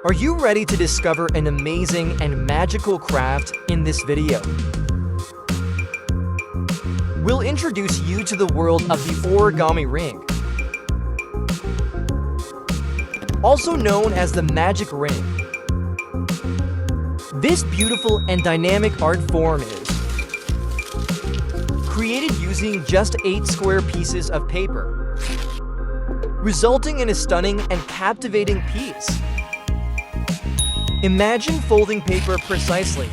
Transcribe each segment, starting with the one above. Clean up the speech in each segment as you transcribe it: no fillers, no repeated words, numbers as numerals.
Are you ready to discover an amazing and magical craft in this video? We'll introduce you to the world of the origami ring, also known as the magic ring. This beautiful and dynamic art form is created using just 8 square pieces of paper, resulting in a stunning and captivating piece. Imagine folding paper precisely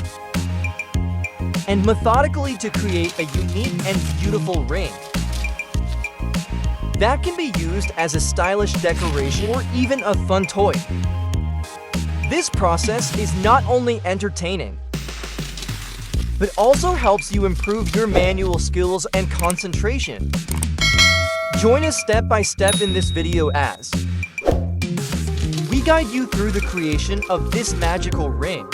and methodically to create a unique and beautiful ring that can be used as a stylish decoration or even a fun toy. This process is not only entertaining, but also helps you improve your manual skills and concentration. Join us step by step in this video as we guide you through the creation of this magical ring,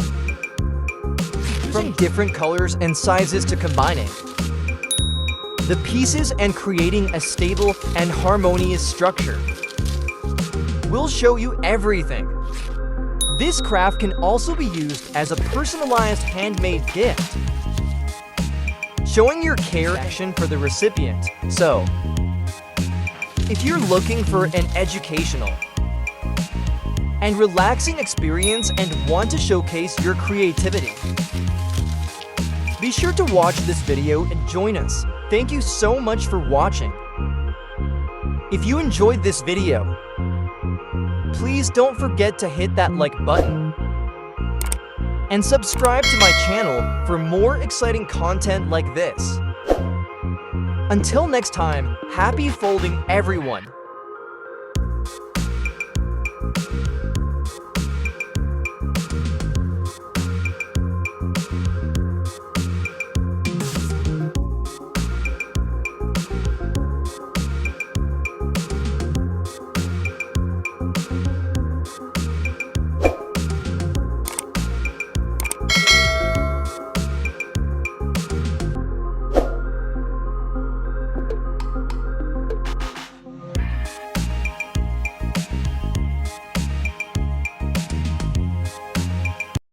from different colors and sizes to combining the pieces and creating a stable and harmonious structure. We'll show you everything. This craft can also be used as a personalized handmade gift, showing your care and action for the recipient. So, if you're looking for an educational and relaxing experience and want to showcase your creativity, be sure to watch this video and join us. Thank you so much for watching. If you enjoyed this video, please don't forget to hit that like button and subscribe to my channel for more exciting content like this. Until next time, happy folding everyone!